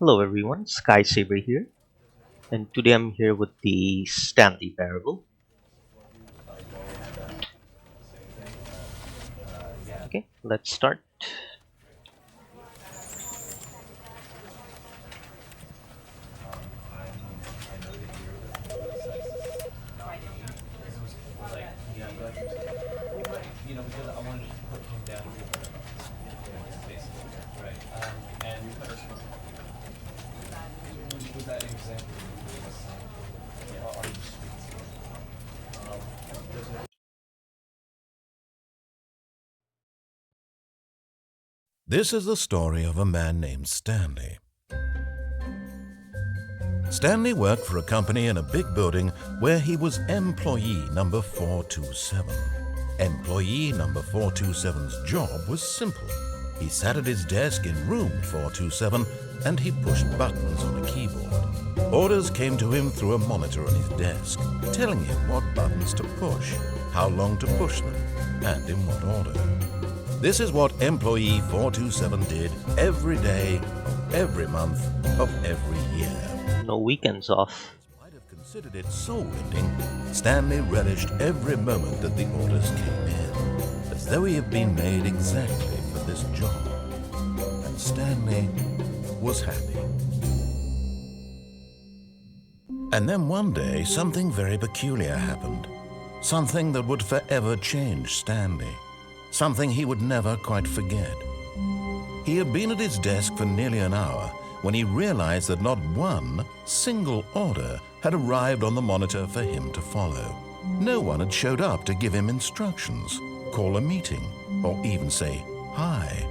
Hello everyone, Saber here, and today I'm here with the Stanley Parable. Okay, let's start. This is the story of a man named Stanley. Stanley worked for a company in a big building where he was employee number 427. Employee number 427's job was simple. He sat at his desk in room 427 and he pushed buttons on a keyboard. Orders came to him through a monitor on his desk, telling him what buttons to push, how long to push them, and in what order. This is what employee 427 did every day, of every month, of every year. No weekends off. Might have considered it soul-lifting, Stanley relished every moment that the orders came in, as though he had been made exactly for this job. And Stanley was happy. And then one day, something very peculiar happened. Something that would forever change Stanley. Something he would never quite forget. He had been at his desk for nearly an hour when he realized that not one single order had arrived on the monitor for him to follow. No one had showed up to give him instructions, call a meeting, or even say hi.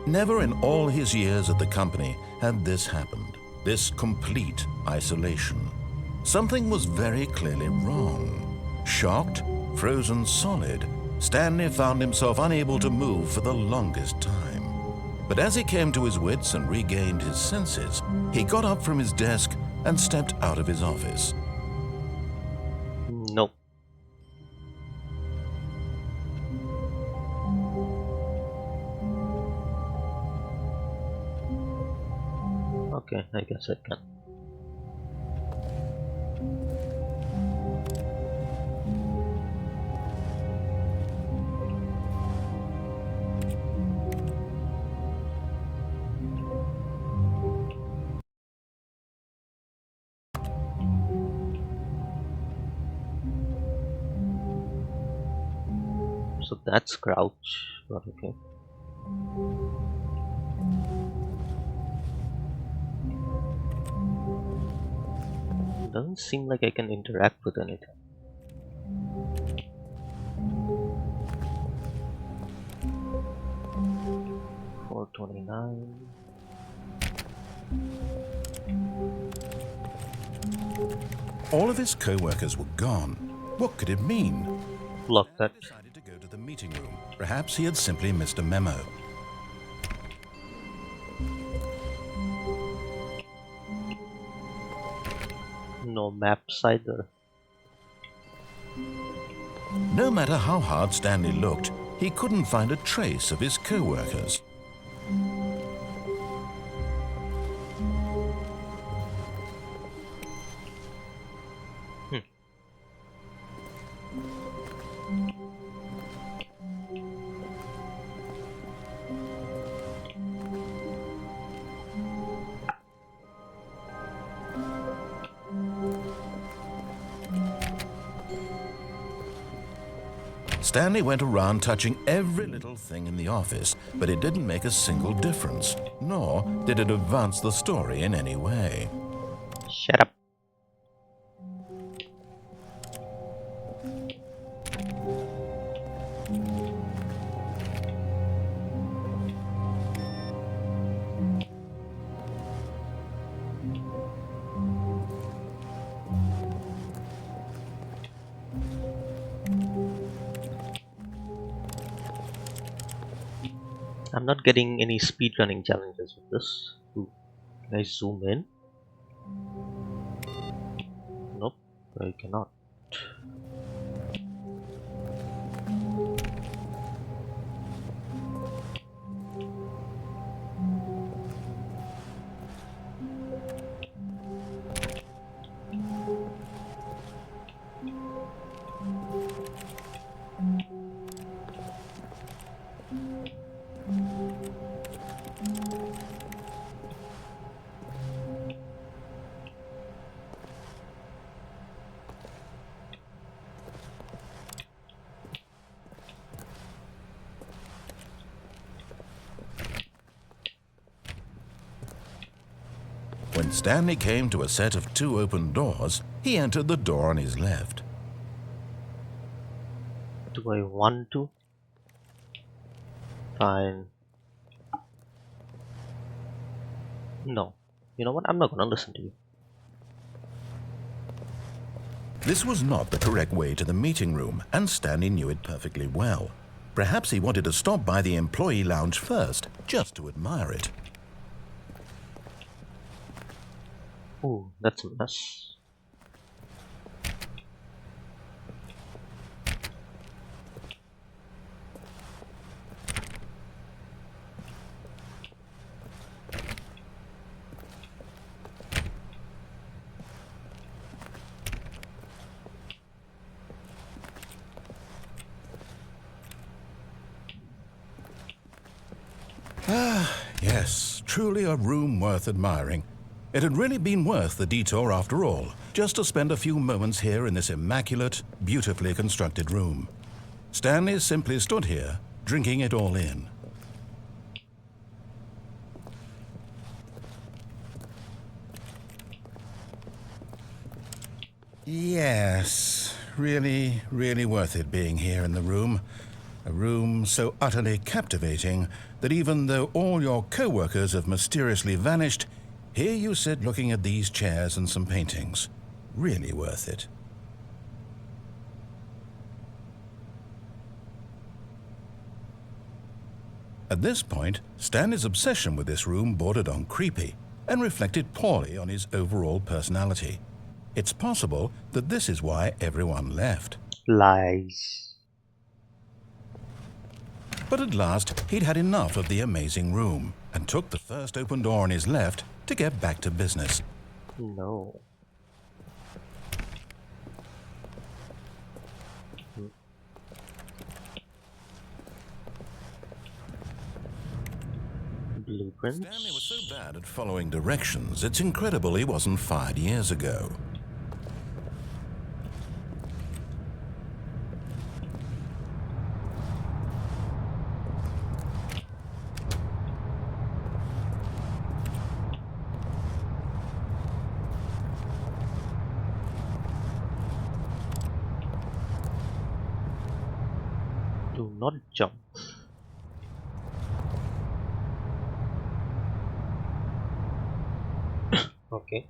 Never in all his years at the company had this happened, this complete isolation. Something was very clearly wrong. Shocked, frozen solid, Stanley found himself unable to move for the longest time. But as he came to his wits and regained his senses, he got up from his desk and stepped out of his office. Nope. Okay, I guess I can. So that's crouch, but okay. Doesn't seem like I can interact with anything. $4.29. All of his co-workers were gone. What could it mean? Block that. He decided to go to the meeting room. Perhaps he had simply missed a memo. No maps either. No matter how hard Stanley looked, he couldn't find a trace of his co-workers. Hmm. Stanley went around touching every little thing in the office, but it didn't make a single difference, nor did it advance the story in any way. Shut up. I'm not getting any speedrunning challenges with this. Ooh, can I zoom in? Nope, I cannot. when Stanley came to a set of 2 open doors, he entered the door on his left. Do I want to? Fine. No. You know what? I'm not gonna listen to you. This was not the correct way to the meeting room, and Stanley knew it perfectly well. Perhaps he wanted to stop by the employee lounge first, just to admire it. Ooh, that's a mess. Yes, truly a room worth admiring. It had really been worth the detour after all, just to spend a few moments here in this immaculate, beautifully constructed room. Stanley simply stood here, drinking it all in. Yes, really, really worth it being here in the room. A room so utterly captivating that even though all your co-workers have mysteriously vanished, here you sit looking at these chairs and some paintings. Really worth it. At this point, Stanley's obsession with this room bordered on creepy and reflected poorly on his overall personality. It's possible that this is why everyone left. Lies. But at last, he'd had enough of the amazing room and took the first open door on his left to get back to business. No. Blueprints? Stanley was so bad at following directions, it's incredible he wasn't fired years ago. Do not jump. Okay.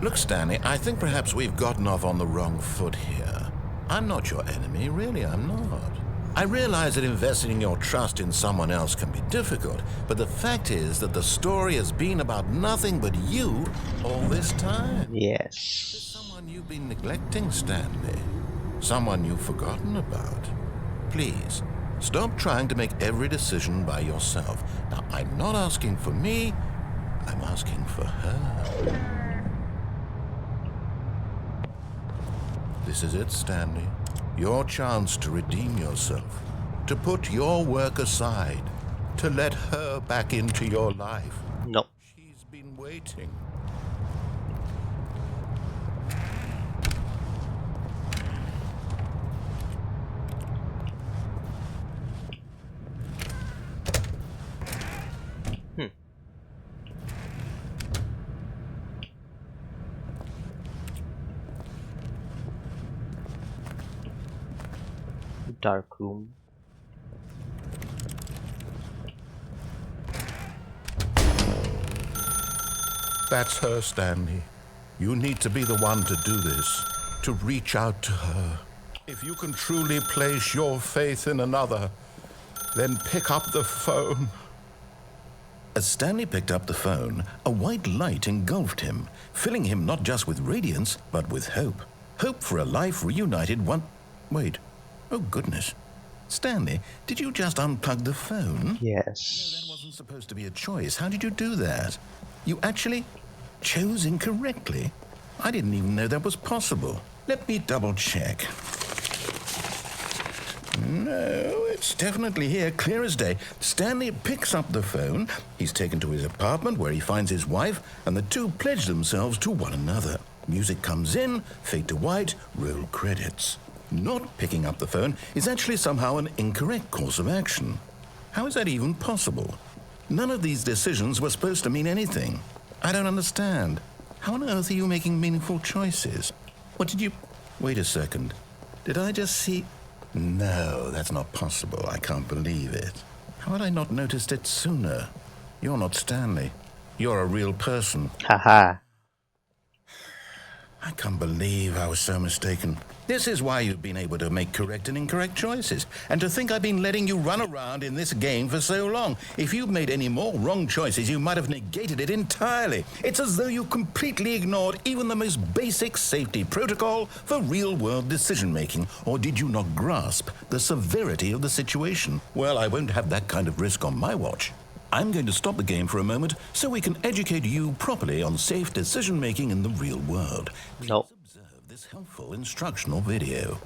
Look, Stanley, I think perhaps we've gotten off on the wrong foot here. I'm not your enemy, really, I'm not. I realize that investing your trust in someone else can be difficult, but the fact is that the story has been about nothing but you all this time. Yes. There's someone you've been neglecting, Stanley. Someone you've forgotten about. Please, stop trying to make every decision by yourself. Now, I'm not asking for me, I'm asking for her. This is it, Stanley. Your chance to redeem yourself, to put your work aside, to let her back into your life. No. She's been waiting. Dark room. That's her, Stanley. You need to be the one to do this, to reach out to her. If you can truly place your faith in another, then pick up the phone. As Stanley picked up the phone, a white light engulfed him, filling him not just with radiance, but with hope. Hope for a life reunited one... Wait. Oh, goodness. Stanley, did you just unplug the phone? Yes. No, that wasn't supposed to be a choice. How did you do that? You actually chose incorrectly. I didn't even know that was possible. Let me double check. No, it's definitely here, clear as day. Stanley picks up the phone. He's taken to his apartment where he finds his wife, and the two pledge themselves to one another. Music comes in, fade to white, roll credits. Not picking up the phone is actually somehow an incorrect course of action. How is that even possible? None of these decisions were supposed to mean anything. I don't understand. How on earth are you making meaningful choices? What did you... Wait a second. Did I just see... No, that's not possible. I can't believe it. How had I not noticed it sooner? You're not Stanley. You're a real person. Haha. I can't believe I was so mistaken. This is why you've been able to make correct and incorrect choices. And to think I've been letting you run around in this game for so long. If you'd made any more wrong choices, you might have negated it entirely. It's as though you completely ignored even the most basic safety protocol for real-world decision-making. Or did you not grasp the severity of the situation? Well, I won't have that kind of risk on my watch. I'm going to stop the game for a moment so we can educate you properly on safe decision-making in the real world. No. Please observe this helpful instructional video.